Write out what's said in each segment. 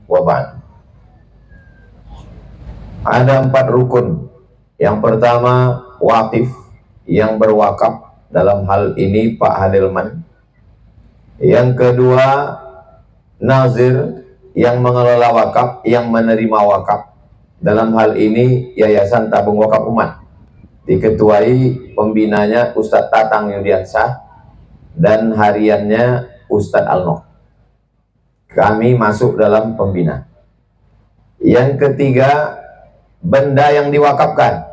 wa ba'd. Ada 4 rukun. Yang pertama, waqif, yang berwakaf, dalam hal ini Pak Hadelman. Yang kedua, nazir, yang mengelola wakaf, yang menerima wakaf. Dalam hal ini Yayasan Tabung Wakaf Umat, diketuai pembinanya Ustadz Tatang Yudiansah dan hariannya Ustadz Alno. Kami masuk dalam pembina. Yang ketiga, benda yang diwakafkan.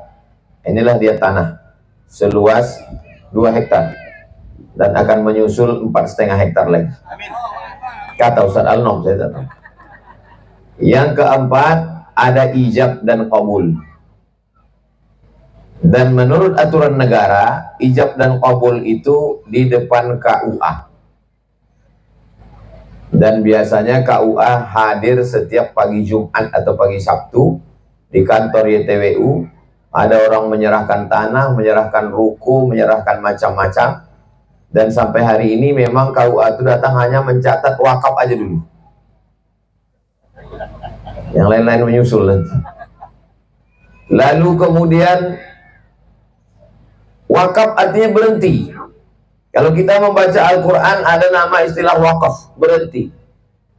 Inilah dia tanah seluas 2 hektar dan akan menyusul 4,5 hektar lagi. Kata Ustadz Alno, saya tahu. Yang keempat, ada ijab dan qabul. Dan menurut aturan negara, ijab dan qabul itu di depan KUA. Dan biasanya KUA hadir setiap pagi Jumat atau pagi Sabtu di kantor YTWU. Ada orang menyerahkan tanah, menyerahkan ruku, menyerahkan macam-macam. Dan sampai hari ini memang KUA itu datang hanya mencatat wakaf aja dulu. Yang lain-lain menyusul nanti. Lalu kemudian wakaf artinya berhenti. Kalau kita membaca Al-Quran ada nama istilah wakaf, berhenti.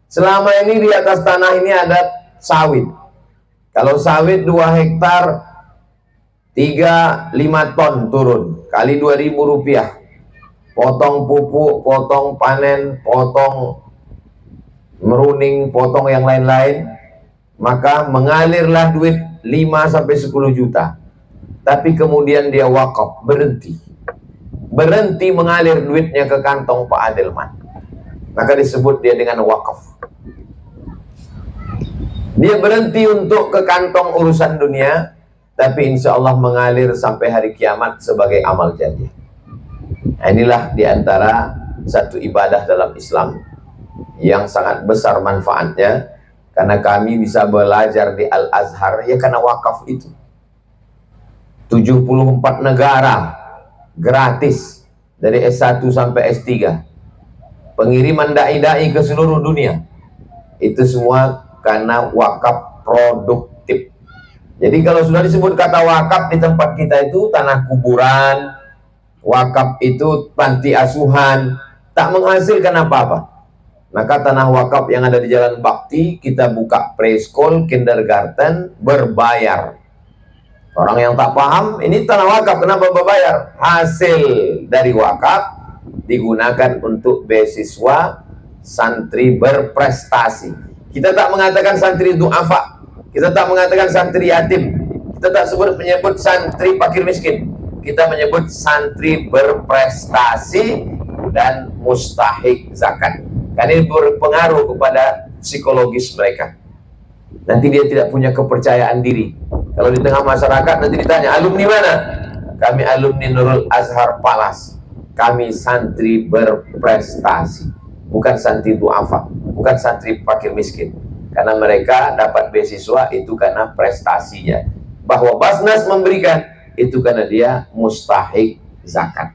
Selama ini di atas tanah ini ada sawit. Kalau sawit 2 hektar 3-5 ton turun, kali 2.000 rupiah. Potong pupuk, potong panen, potong meruning, potong yang lain-lain. Maka mengalirlah duit 5-10 juta. Tapi kemudian dia wakaf, berhenti. Berhenti mengalir duitnya ke kantong Pak Hadelman. Maka disebut dia dengan wakaf. Dia berhenti untuk ke kantong urusan dunia, tapi insya Allah mengalir sampai hari kiamat sebagai amal jariah. Inilah diantara satu ibadah dalam Islam yang sangat besar manfaatnya. Karena kami bisa belajar di Al-Azhar ya karena wakaf itu. 74 negara gratis dari S1 sampai S3. Pengiriman dai-dai ke seluruh dunia. Itu semua karena wakaf produktif. Jadi kalau sudah disebut kata wakaf di tempat kita itu tanah kuburan, wakaf itu panti asuhan, tak menghasilkan apa-apa. Maka tanah wakaf yang ada di Jalan Bakti kita buka preschool, kindergarten berbayar. Orang yang tak paham, ini tanah wakaf kenapa berbayar? Hasil dari wakaf digunakan untuk beasiswa santri berprestasi. Kita tak mengatakan santri du'afa, kita tak mengatakan santri yatim, kita tak menyebut santri fakir miskin. Kita menyebut santri berprestasi dan mustahik zakat. Karena ini berpengaruh kepada psikologis mereka. Nanti dia tidak punya kepercayaan diri. Kalau di tengah masyarakat nanti ditanya, alumni mana? Kami alumni Nurul Azhar Palas. Kami santri berprestasi. Bukan santri du'afa, bukan santri fakir miskin. Karena mereka dapat beasiswa itu karena prestasinya. Bahwa Basnas memberikan itu karena dia mustahik zakat.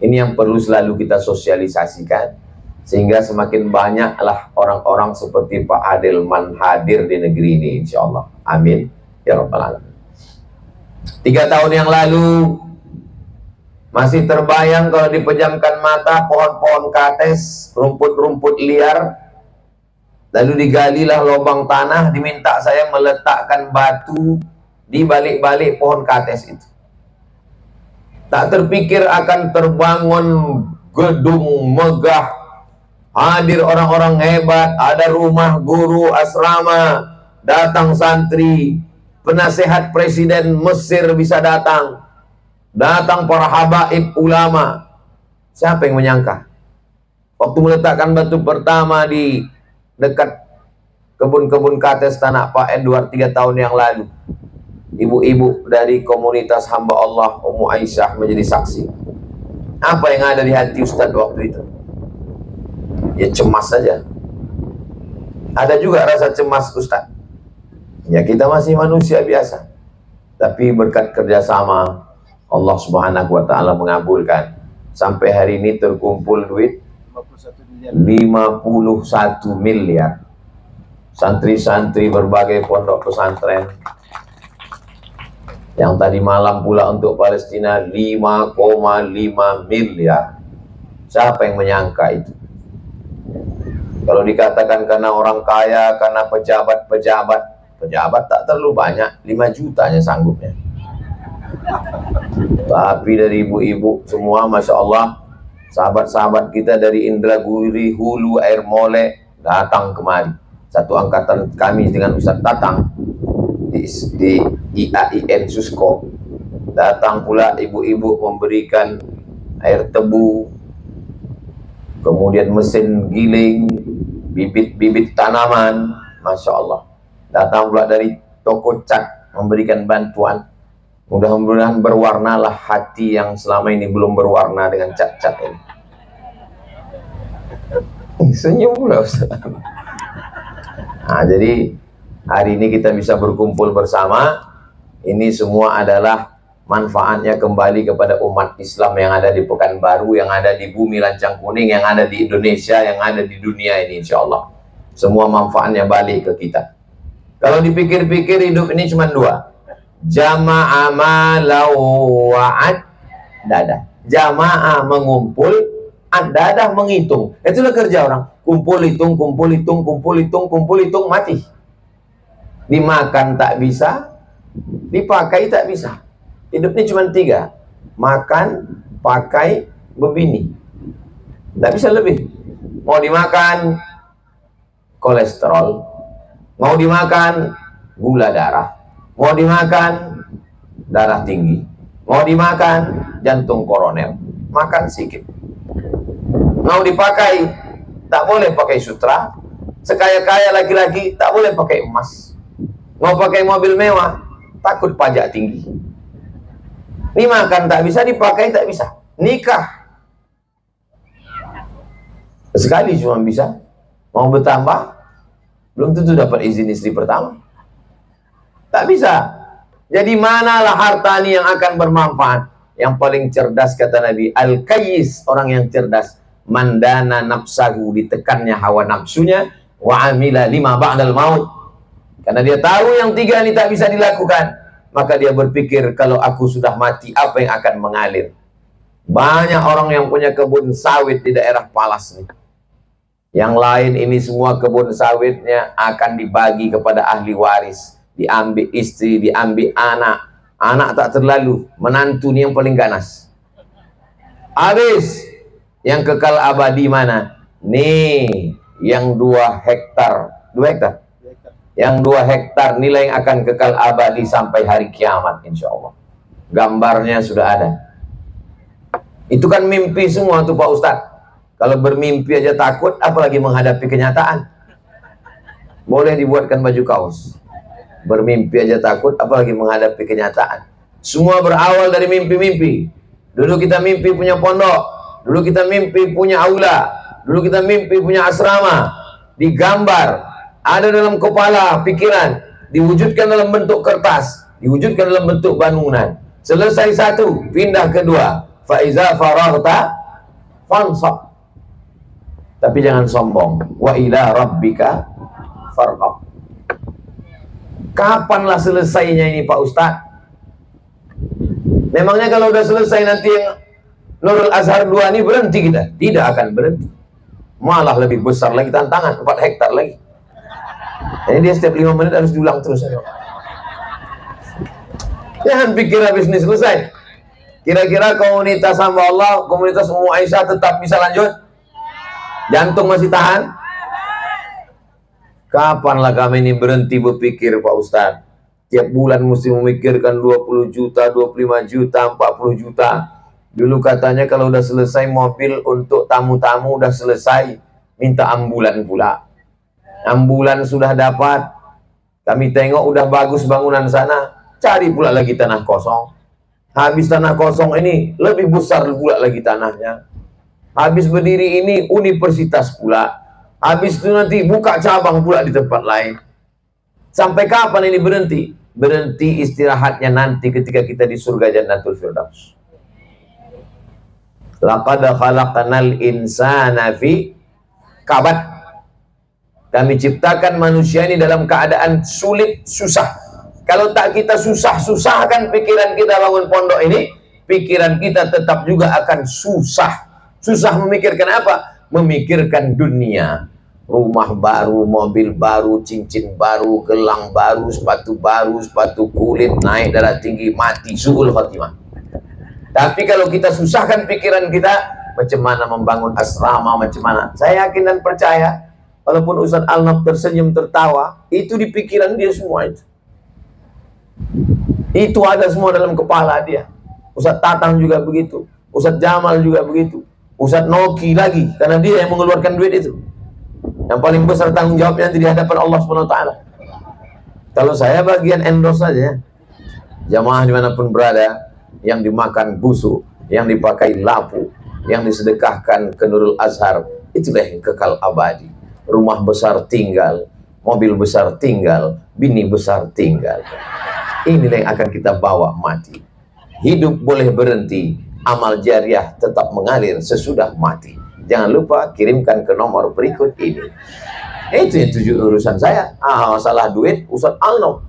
Ini yang perlu selalu kita sosialisasikan. Sehingga semakin banyaklah orang-orang seperti Pak Hadelman hadir di negeri ini insya Allah. Amin ya rabbal alamin. 3 tahun yang lalu masih terbayang kalau dipejamkan mata pohon-pohon kates, rumput-rumput liar. Lalu digalilah lubang tanah, diminta saya meletakkan batu di balik-balik pohon kates itu. Tak terpikir akan terbangun gedung megah. Hadir orang-orang hebat, ada rumah guru asrama, datang santri, penasehat presiden Mesir bisa datang, datang para habaib ulama. Siapa yang menyangka? Waktu meletakkan batu pertama di dekat kebun-kebun kates Tanah Pak Edward 3 tahun yang lalu, ibu-ibu dari komunitas hamba Allah Ummu Aisyah menjadi saksi. Apa yang ada di hati Ustadz waktu itu? Ya cemas saja. Ada juga rasa cemas Ustaz. Ya kita masih manusia biasa. Tapi berkat kerjasama Allah Subhanahu wa Ta'ala mengabulkan. Sampai hari ini terkumpul duit 51 miliar. santri-santri berbagai pondok pesantren. Yang tadi malam pula untuk Palestina 5,5 miliar. Siapa yang menyangka itu? Kalau dikatakan karena orang kaya, karena pejabat tak terlalu banyak, 5 jutanya sanggupnya. Tapi dari ibu-ibu semua, Masya Allah, sahabat-sahabat kita dari Indragiri, Hulu, Air Mole datang kemari. Satu angkatan kami dengan Ustaz Tatang di IAIN Susko. Datang pula ibu-ibu memberikan air tebu, kemudian mesin giling, bibit-bibit tanaman, Masya Allah. Datang pula dari toko cat memberikan bantuan. Mudah-mudahan berwarnalah hati yang selama ini belum berwarna dengan cat-cat ini. Senyum pula Ustaz. Nah, jadi hari ini kita bisa berkumpul bersama. Ini semua adalah manfaatnya kembali kepada umat Islam yang ada di Pekanbaru, yang ada di bumi lancang kuning, yang ada di Indonesia, yang ada di dunia ini, insya Allah. Semua manfaatnya balik ke kita. Kalau dipikir-pikir hidup ini cuma dua. Jama'a malau wa'ad dadah. Jama'a mengumpul, ad-dadah menghitung. Itulah kerja orang. Kumpul hitung, kumpul hitung, kumpul hitung, kumpul hitung, mati. Dimakan tak bisa, dipakai tak bisa. Hidup ini cuma 3. Makan, pakai, berbini. Tak bisa lebih. Mau dimakan kolesterol, mau dimakan gula darah, mau dimakan darah tinggi, mau dimakan jantung koroner. Makan sedikit. Mau dipakai, tak boleh pakai sutra. Sekaya-kaya laki-laki tak boleh pakai emas. Mau pakai mobil mewah, takut pajak tinggi. Ini makan tak bisa, dipakai tak bisa. Nikah sekali cuma bisa. Mau bertambah, belum tentu dapat izin istri pertama. Tak bisa. Jadi manalah harta ini yang akan bermanfaat? Yang paling cerdas kata Nabi, Al-Qayyis, orang yang cerdas, mandana nafsahu, ditekannya hawa nafsunya, wa amila lima ba'dal maut. Karena dia tahu yang 3 ini tak bisa dilakukan, maka dia berpikir, kalau aku sudah mati, apa yang akan mengalir? Banyak orang yang punya kebun sawit di daerah Palas nih. Yang lain ini semua kebun sawitnya akan dibagi kepada ahli waris. Diambil istri, diambil anak. Anak tak terlalu, menantu ini yang paling ganas. Habis, yang kekal abadi mana? Nih, yang 2 hektar. 2 hektar? Yang 2 hektar nilai yang akan kekal abadi sampai hari kiamat, insya Allah. Gambarnya sudah ada. Itu kan mimpi semua tuh Pak Ustadz. Kalau bermimpi aja takut, apalagi menghadapi kenyataan. Boleh dibuatkan baju kaos. Bermimpi aja takut, apalagi menghadapi kenyataan. Semua berawal dari mimpi-mimpi. Dulu kita mimpi punya pondok, dulu kita mimpi punya aula, dulu kita mimpi punya asrama. Digambar, ada dalam kepala, pikiran, diwujudkan dalam bentuk kertas, diwujudkan dalam bentuk bangunan. Selesai 1, pindah ke 2. Faiza faraghta fansab. Tapi jangan sombong. Wa ila rabbika farghab. Kapanlah selesainya ini Pak Ustadz? Memangnya kalau udah selesai nanti yang Nurul Azhar 2 ini berhenti kita? Tidak akan berhenti. Malah lebih besar lagi tantangan, 4 hektar lagi. Ini dia setiap 5 menit harus diulang terus. Jangan pikir habis ini selesai. Kira-kira komunitas hamba Allah, komunitas Ummu Aisyah tetap bisa lanjut? Jantung masih tahan? Kapanlah kami ini berhenti berpikir Pak Ustadz? Tiap bulan mesti memikirkan 20 juta, 25 juta, 40 juta. Dulu katanya kalau udah selesai mobil untuk tamu-tamu udah selesai, minta ambulan pula. Ambulan sudah dapat, kami tengok udah bagus bangunan sana, cari pula lagi tanah kosong. Habis tanah kosong ini, lebih besar pula lagi tanahnya. Habis berdiri ini, universitas pula. Habis itu nanti buka cabang pula di tempat lain. Sampai kapan ini berhenti? Berhenti istirahatnya nanti ketika kita di surga Jannatul Firdaus. Laqad khalaqnal insana fi kabad. Kami ciptakan manusia ini dalam keadaan sulit, susah. Kalau tak kita susah-susahkan pikiran kita bangun pondok ini, pikiran kita tetap juga akan susah. Susah memikirkan apa? Memikirkan dunia. Rumah baru, mobil baru, cincin baru, gelang baru, sepatu kulit, naik darah tinggi, mati, su'ul khotimah. Tapi kalau kita susahkan pikiran kita, macam mana membangun asrama, macam mana. Saya yakin dan percaya, walaupun Ustaz Alnaf tersenyum tertawa, itu di pikiran dia semua itu. Itu ada semua dalam kepala dia. Ustaz Tatang juga begitu, Ustaz Jamal juga begitu, Ustaz Noki lagi, karena dia yang mengeluarkan duit itu. Yang paling besar tanggung jawabnya nanti di hadapan Allah SWT. Kalau saya bagian endorse saja. Jamaah dimanapun berada, yang dimakan busuk, yang dipakai lapu, yang disedekahkan ke Nurul Azhar, itulah yang kekal abadi. Rumah besar tinggal, mobil besar tinggal, bini besar tinggal. Inilah yang akan kita bawa mati. Hidup boleh berhenti, amal jariah tetap mengalir sesudah mati. Jangan lupa kirimkan ke nomor berikut ini. Itu yang tujuh urusan saya. Masalah duit Ustaz Alnaf.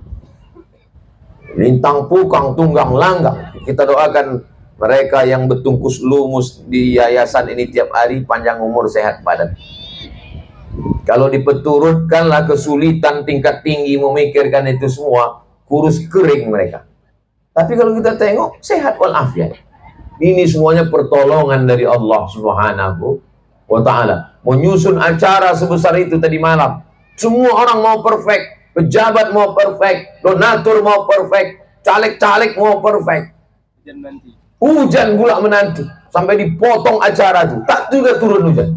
Lintang pukang tunggang langgang. Kita doakan mereka yang bertungkus lumus di yayasan ini tiap hari, panjang umur, sehat badan. Kalau dipeturutkanlah kesulitan tingkat tinggi memikirkan itu semua, kurus kering mereka. Tapi kalau kita tengok, sehat walafiat. Ini semuanya pertolongan dari Allah Subhanahu wa ta'ala. Menyusun acara sebesar itu tadi malam. Semua orang mau perfect, pejabat mau perfect, donatur mau perfect, caleg-caleg mau perfect. Hujan pula menanti, sampai dipotong acara itu, tak juga turun hujan.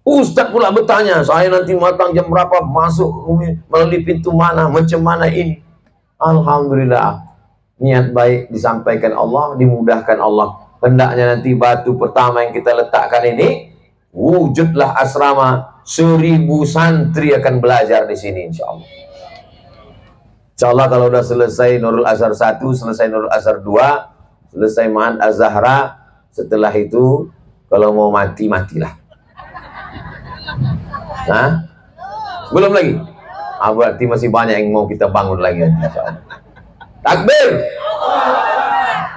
Ustaz pula bertanya, saya nanti matang jam berapa, masuk melalui pintu mana, macam mana ini. Alhamdulillah, niat baik disampaikan Allah, dimudahkan Allah. Hendaknya nanti batu pertama yang kita letakkan ini, wujudlah asrama, 1000 santri akan belajar di sini insyaallah. Insyaallah kalau udah selesai Nurul Azhar 1, selesai Nurul Azhar 2, selesai Ma'had Az-Zahra, setelah itu kalau mau mati, matilah. Nah, belum lagi. Berarti masih banyak yang mau kita bangun lagi insyaallah. Takbir.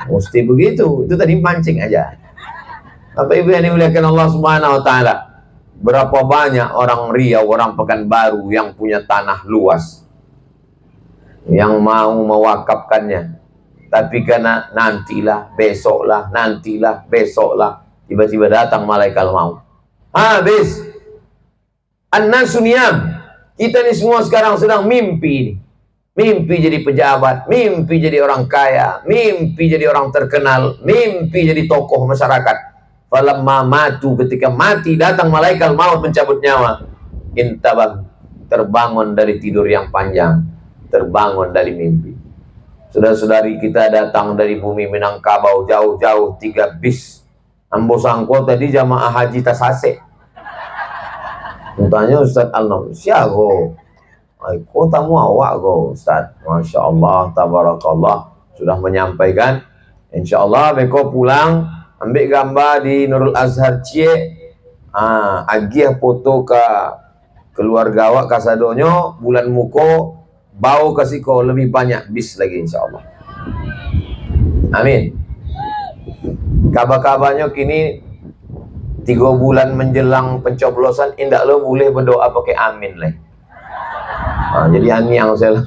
Mesti begitu. Itu tadi mancing aja. Bapak Ibu yang dimuliakan Allah Subhanahu wa taala. Berapa banyak orang Riau, orang Pekanbaru yang punya tanah luas, yang mau mewakafkannya. Tapi karena nantilah, besoklah, tiba-tiba datang malaikat maut. Habis. An-nasu niyam. Kita ini semua sekarang sedang mimpi. Mimpi jadi pejabat, mimpi jadi orang kaya, mimpi jadi orang terkenal, mimpi jadi tokoh masyarakat. Falamma matu, ketika mati datang malaikat maut mencabut nyawa. Intabah, terbangun dari tidur yang panjang, terbangun dari mimpi. Saudara-saudari kita datang dari bumi Minangkabau jauh-jauh 3 bis. Ambo sangko tadi jamaah haji Tasase. Tanya Ustaz Alnaf, siago? Kota awak go Ustaz. Masya Allah, tabarakallah, sudah menyampaikan. Insya Allah beko pulang ambil gambar di Nurul Azhar Cie, agih foto ke keluarga awak kasadonyo bulan muko bau kasih kau lebih banyak bis lagi insya Allah. Amin. Kabar-kabarnya kini 3 bulan menjelang pencoblosan, indak lo boleh berdoa pakai amin lah. Jadi yang saya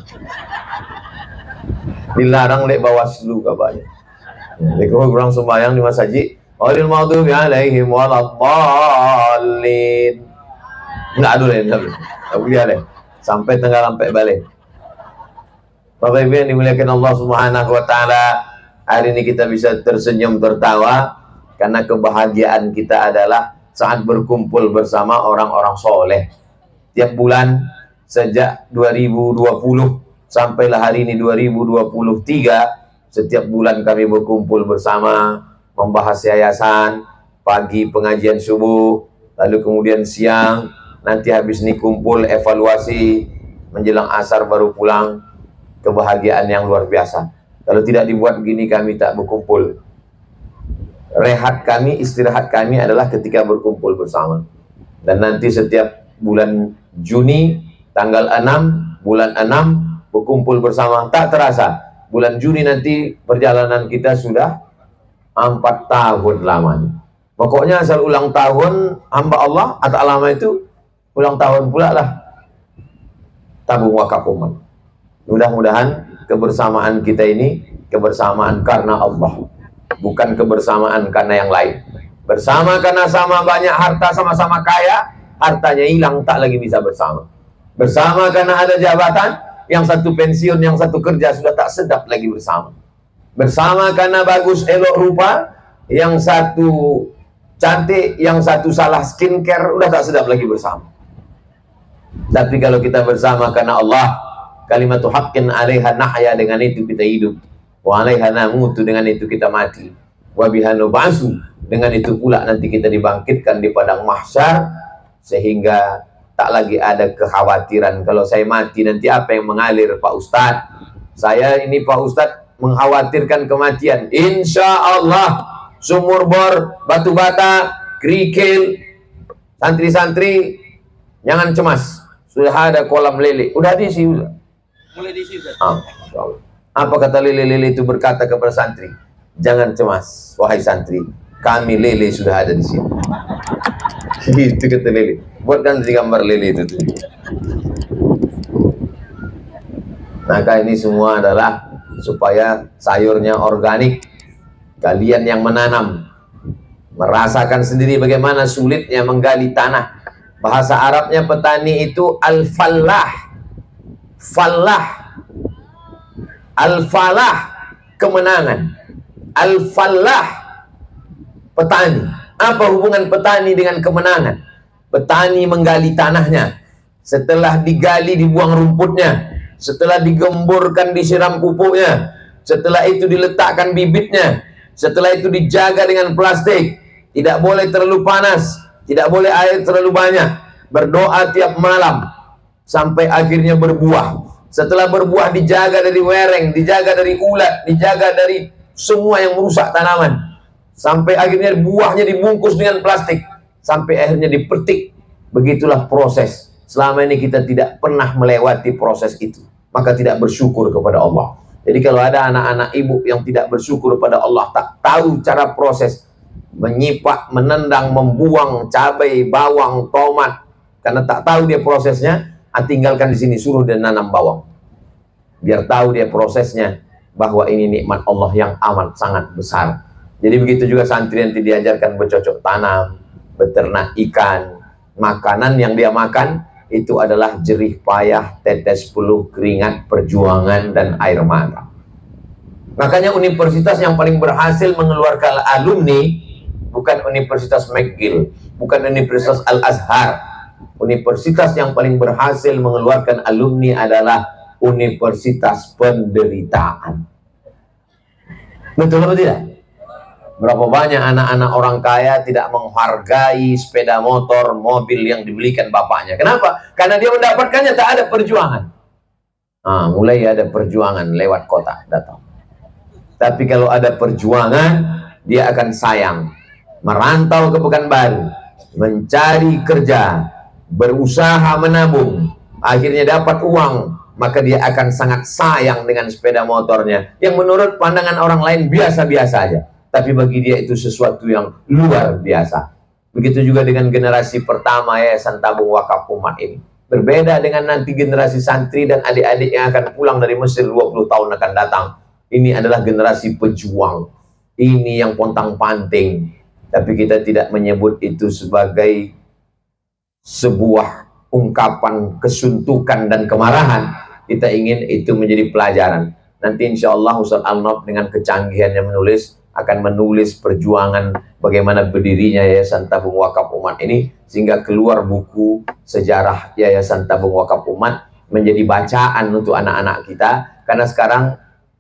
dilarang lek Bawaslu kabarnya. Lek orang sembahyang di masjid, walil maghdubi alaihim waladdallin. Enggak ada leh, enggak boleh leh. Sampai tengah sampai balik. Bapak Ibu yang dimuliakan Allah Subhanahu wa taala, hari ini kita bisa tersenyum tertawa karena kebahagiaan kita adalah saat berkumpul bersama orang-orang soleh. Tiap bulan sejak 2020 sampailah hari ini 2023, setiap bulan kami berkumpul bersama membahas yayasan, pagi pengajian subuh, lalu kemudian siang, nanti habis ini kumpul evaluasi, menjelang asar baru pulang. Kebahagiaan yang luar biasa. Kalau tidak dibuat begini kami tak berkumpul. Rehat kami, istirahat kami adalah ketika berkumpul bersama. Dan nanti setiap bulan Juni, tanggal 6, bulan 6, berkumpul bersama. Tak terasa, bulan Juni nanti perjalanan kita sudah 4 tahun lamanya. Pokoknya asal ulang tahun hamba Allah atau lama itu, ulang tahun pula lah tabung wakaf umat. Mudah-mudahan kebersamaan kita ini kebersamaan karena Allah, bukan kebersamaan karena yang lain. Bersama karena sama banyak harta, sama-sama kaya, hartanya hilang, tak lagi bisa bersama. Bersama karena ada jabatan, yang satu pensiun, yang satu kerja, sudah tak sedap lagi bersama. Bersama karena bagus elok rupa, yang satu cantik, yang satu salah skincare, udah tak sedap lagi bersama. Tapi kalau kita bersama karena Allah, kalimatu haqqin 'alaiha nahya, dengan itu kita hidup, wa 'alaiha namutu, dengan itu kita mati, wa biha nub'atsu, dengan itu pula nanti kita dibangkitkan di padang mahsyar, sehingga tak lagi ada kekhawatiran kalau saya mati nanti apa yang mengalir Pak Ustadz. Saya ini Pak Ustadz mengkhawatirkan kematian. Insya Allah sumur bor, batu bata, kerikil, santri-santri jangan cemas, sudah ada kolam lele, udah diisi, mulai diisi. Apa kata lele-lele itu berkata kepada santri, jangan cemas wahai santri, kami lele sudah ada di sini. Itu kata lele. Buatkan gambar lele itu. Maka ini semua adalah supaya sayurnya organik. Kalian yang menanam merasakan sendiri bagaimana sulitnya menggali tanah. Bahasa Arabnya petani itu al-fallah. Fallah, al-falah, kemenangan. Al-fallah, petani. Apa hubungan petani dengan kemenangan? Petani menggali tanahnya, setelah digali dibuang rumputnya, setelah digemburkan disiram pupuknya, setelah itu diletakkan bibitnya, setelah itu dijaga dengan plastik, tidak boleh terlalu panas, tidak boleh air terlalu banyak, berdoa tiap malam sampai akhirnya berbuah. Setelah berbuah dijaga dari wereng, dijaga dari ulat, dijaga dari semua yang merusak tanaman, sampai akhirnya buahnya dibungkus dengan plastik, sampai akhirnya dipetik. Begitulah proses. Selama ini kita tidak pernah melewati proses itu, maka tidak bersyukur kepada Allah. Jadi kalau ada anak-anak ibu yang tidak bersyukur kepada Allah, tak tahu cara proses menyipak, menendang, membuang cabai, bawang, tomat, karena tak tahu dia prosesnya, tinggalkan di sini, suruh dia nanam bawang, biar tahu dia prosesnya, bahwa ini nikmat Allah yang amat sangat besar. Jadi begitu juga santri nanti diajarkan bercocok tanam, beternak ikan. Makanan yang dia makan itu adalah jerih payah, tetes peluh, keringat, perjuangan, dan air mata. Makanya universitas yang paling berhasil mengeluarkan alumni bukan Universitas McGill, bukan Universitas Al-Azhar. Universitas yang paling berhasil mengeluarkan alumni adalah Universitas Penderitaan. Betul atau tidak? Berapa banyak anak-anak orang kaya tidak menghargai sepeda motor, mobil yang dibelikan bapaknya. Kenapa? Karena dia mendapatkannya tak ada perjuangan. Mulai ada perjuangan lewat kota datang. Tapi kalau ada perjuangan, dia akan sayang. Merantau ke Pekanbaru, mencari kerja, berusaha menabung, akhirnya dapat uang, maka dia akan sangat sayang dengan sepeda motornya, yang menurut pandangan orang lain biasa-biasa aja. Tapi bagi dia itu sesuatu yang luar biasa. Begitu juga dengan generasi pertama Yayasan Tabung Wakaf Umat ini. Berbeda dengan nanti generasi santri dan adik-adik yang akan pulang dari Mesir 20 tahun akan datang. Ini adalah generasi pejuang. Ini yang pontang-panting. Tapi kita tidak menyebut itu sebagai sebuah ungkapan kesuntukan dan kemarahan. Kita ingin itu menjadi pelajaran. Nanti insya Allah Ustaz Al-Nof dengan kecanggihannya akan menulis perjuangan bagaimana berdirinya Yayasan Tabung Wakaf Umat ini, sehingga keluar buku sejarah Yayasan Tabung Wakaf Umat menjadi bacaan untuk anak-anak kita, karena sekarang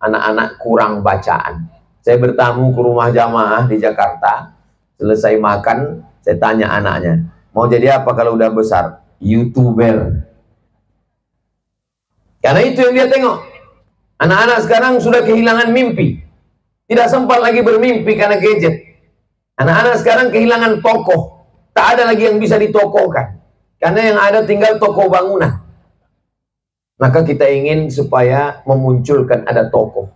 anak-anak kurang bacaan. Saya bertamu ke rumah jamaah di Jakarta, selesai makan, saya tanya anaknya, mau jadi apa kalau udah besar? YouTuber. Karena itu yang dia tengok. Anak-anak sekarang sudah kehilangan mimpi. Tidak sempat lagi bermimpi karena gadget. Anak-anak sekarang kehilangan tokoh. Tak ada lagi yang bisa ditokohkan. Karena yang ada tinggal toko bangunan. Maka kita ingin supaya memunculkan ada tokoh,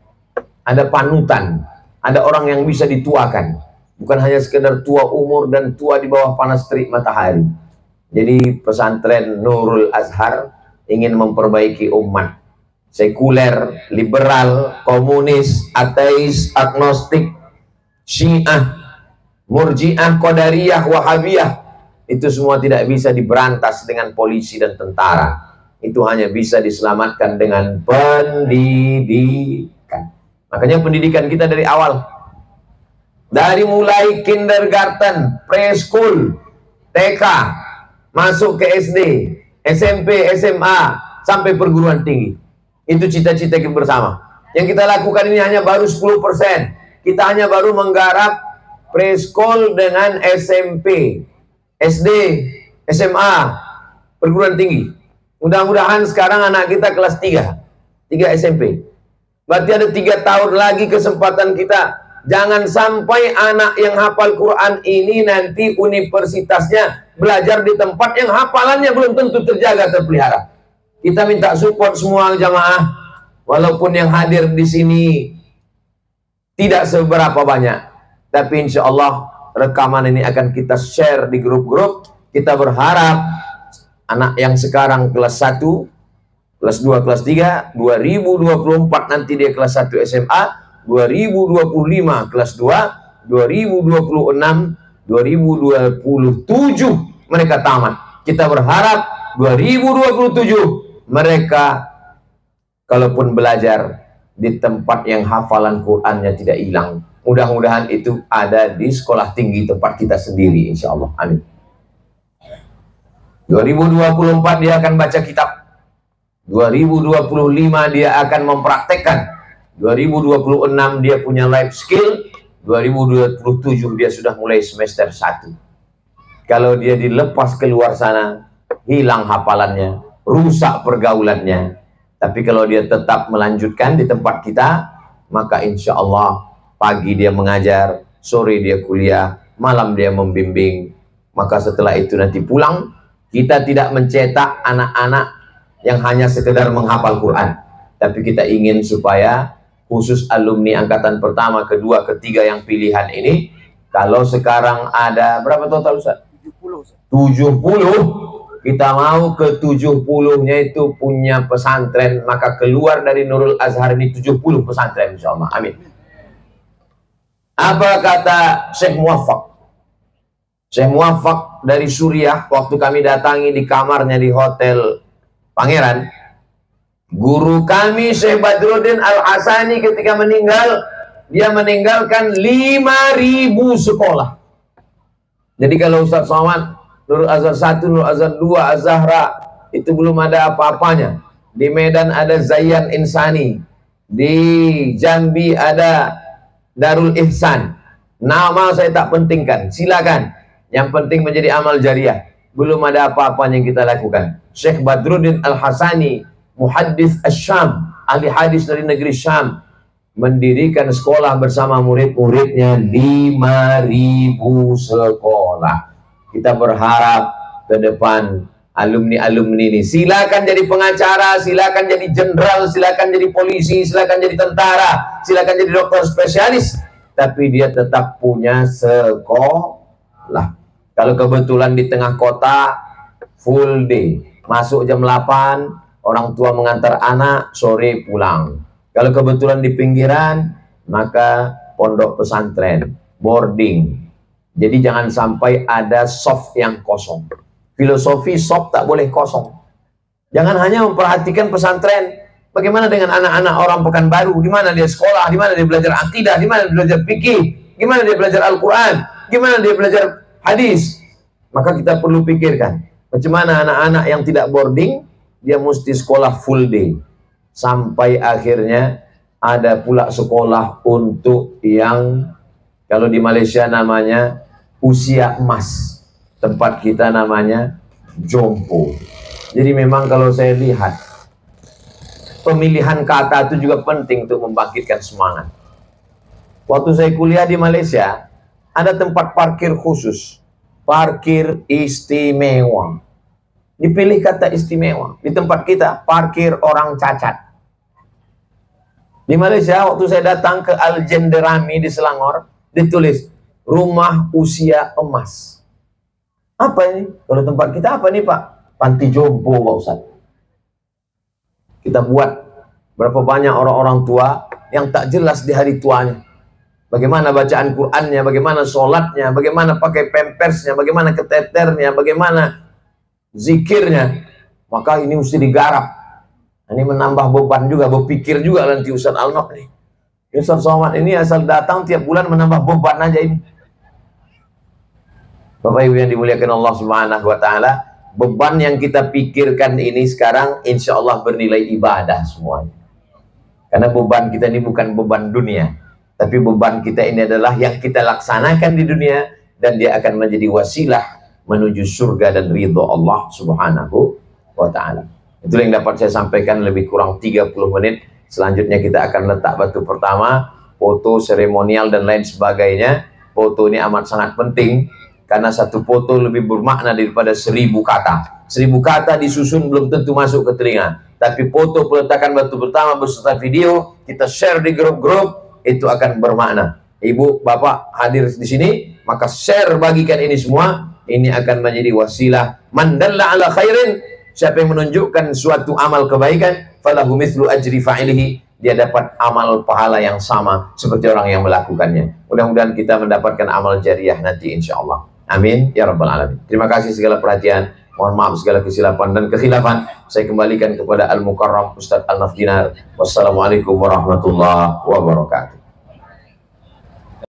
ada panutan, ada orang yang bisa dituakan. Bukan hanya sekedar tua umur dan tua di bawah panas terik matahari. Jadi pesantren Nurul Azhar ingin memperbaiki umat. Sekuler, liberal, komunis, ateis, agnostik, Syiah, Murji'ah, Qadariyah, Wahabiyah, itu semua tidak bisa diberantas dengan polisi dan tentara. Itu hanya bisa diselamatkan dengan pendidikan. Makanya pendidikan kita dari awal, dari mulai kindergarten, preschool, TK, masuk ke SD, SMP, SMA, sampai perguruan tinggi. Itu cita-cita kita bersama. Yang kita lakukan ini hanya baru 10%. Kita hanya baru menggarap preschool dengan SMP, SD, SMA, perguruan tinggi. Mudah-mudahan sekarang anak kita kelas 3 SMP. Berarti ada 3 tahun lagi kesempatan kita. Jangan sampai anak yang hafal Quran ini nanti universitasnya belajar di tempat yang hafalannya belum tentu terjaga, terpelihara. Kita minta support semua jamaah, walaupun yang hadir di sini tidak seberapa banyak, tapi insya Allah rekaman ini akan kita share di grup-grup. Kita berharap anak yang sekarang kelas 1, kelas 2, kelas 3, 2024 nanti dia kelas 1 SMA, 2025 kelas 2, 2026, 2027 mereka tamat. Kita berharap 2027 mereka kalaupun belajar di tempat yang hafalan Qur'annya tidak hilang. Mudah-mudahan itu ada di sekolah tinggi tempat kita sendiri, insya Allah. Amin. 2024 dia akan baca kitab. 2025 dia akan mempraktekkan. 2026 dia punya life skill. 2027 dia sudah mulai semester 1. Kalau dia dilepas keluar sana, hilang hafalannya, rusak pergaulannya. Tapi kalau dia tetap melanjutkan di tempat kita, maka insya Allah pagi dia mengajar, sore dia kuliah, malam dia membimbing. Maka setelah itu nanti pulang, kita tidak mencetak anak-anak yang hanya sekedar menghafal Quran, tapi kita ingin supaya khusus alumni angkatan pertama, kedua, ketiga yang pilihan ini, kalau sekarang ada berapa total Ustaz? 70. Kita mau ke 70-nya itu punya pesantren, maka keluar dari Nurul Azhar ini 70 pesantren insyaallah. Amin. Apa kata Syekh Muwaffaq? Syekh Muwaffaq dari Suriah, waktu kami datangi di kamarnya di Hotel Pangeran, guru kami Syekh Badruddin Al-Hasani ketika meninggal, dia meninggalkan 5.000 sekolah. Jadi kalau Ustaz Somad Nurul Azhar 1, Nurul Azhar 2, Az-Zahra itu belum ada apa-apanya. Di Medan ada Zayan Insani, di Jambi ada Darul Ihsan. Nama saya tak pentingkan, silakan. Yang penting menjadi amal jariah. Belum ada apa-apanya yang kita lakukan. Syekh Badruddin Al-Hasani, muhaddis Asy-Syam, ahli hadis dari negeri Syam, mendirikan sekolah bersama murid-muridnya 5.000 sekolah. Kita berharap ke depan alumni-alumni ini silakan jadi pengacara, silakan jadi jenderal, silakan jadi polisi, silakan jadi tentara, silakan jadi dokter spesialis, tapi dia tetap punya sekolah. Kalau kebetulan di tengah kota full day, masuk jam 8, orang tua mengantar anak, sore pulang. Kalau kebetulan di pinggiran, maka pondok pesantren, boarding. Jadi jangan sampai ada soft yang kosong. Filosofi soft tak boleh kosong. Jangan hanya memperhatikan pesantren. Bagaimana dengan anak-anak orang Pekanbaru? Di mana dia sekolah? Di mana dia belajar akidah? Di mana dia belajar fikih? Gimana dia belajar Al-Quran? Gimana dia belajar hadis? Maka kita perlu pikirkan, bagaimana anak-anak yang tidak boarding, dia mesti sekolah full day. Sampai akhirnya ada pula sekolah untuk yang, kalau di Malaysia namanya usia emas, tempat kita namanya jompo. Jadi memang kalau saya lihat, pemilihan kata itu juga penting untuk membangkitkan semangat. Waktu saya kuliah di Malaysia, ada tempat parkir khusus, parkir istimewa. Dipilih kata istimewa. Di tempat kita, parkir orang cacat. Di Malaysia, waktu saya datang ke Al Jenderami di Selangor, ditulis, rumah usia emas. Apa ini? Kalau tempat kita apa nih Pak? Panti jompo Pak Ustaz. Kita buat berapa banyak orang-orang tua yang tak jelas di hari tuanya. Bagaimana bacaan Qur'annya, bagaimana sholatnya, bagaimana pakai pampersnya, bagaimana keteternya, bagaimana zikirnya. Maka ini mesti digarap. Ini menambah beban juga, berpikir juga nanti Ustaz Al-Nok nih. Ustaz Somad ini asal datang tiap bulan menambah beban aja ini. Bapak Ibu yang dimuliakan Allah Subhanahu wa Ta'ala, beban yang kita pikirkan ini sekarang insya Allah bernilai ibadah semuanya. Karena beban kita ini bukan beban dunia, tapi beban kita ini adalah yang kita laksanakan di dunia, dan dia akan menjadi wasilah menuju surga dan ridho Allah Subhanahu wa Ta'ala. Itulah yang dapat saya sampaikan, lebih kurang 30 menit. Selanjutnya kita akan letak batu pertama, foto seremonial dan lain sebagainya. Foto ini amat sangat penting, karena satu foto lebih bermakna daripada 1000 kata. 1000 kata disusun belum tentu masuk ke telinga. Tapi foto peletakan batu pertama beserta video, kita share di grup-grup, itu akan bermakna. Ibu, bapak hadir di sini, maka share, bagikan ini semua. Ini akan menjadi wasilah. Man dalla ala khairin, siapa yang menunjukkan suatu amal kebaikan, falahu mithlu ajri fa'ilihi, dia dapat amal pahala yang sama seperti orang yang melakukannya. Mudah-mudahan kita mendapatkan amal jariah nanti insya Allah. Amin ya rabbal alamin. Terima kasih segala perhatian. Mohon maaf segala kesilapan dan kekhilafan. Saya kembalikan kepada Al-Mukarram Ustaz Al-Naf Dinar. Wassalamualaikum warahmatullahi wabarakatuh.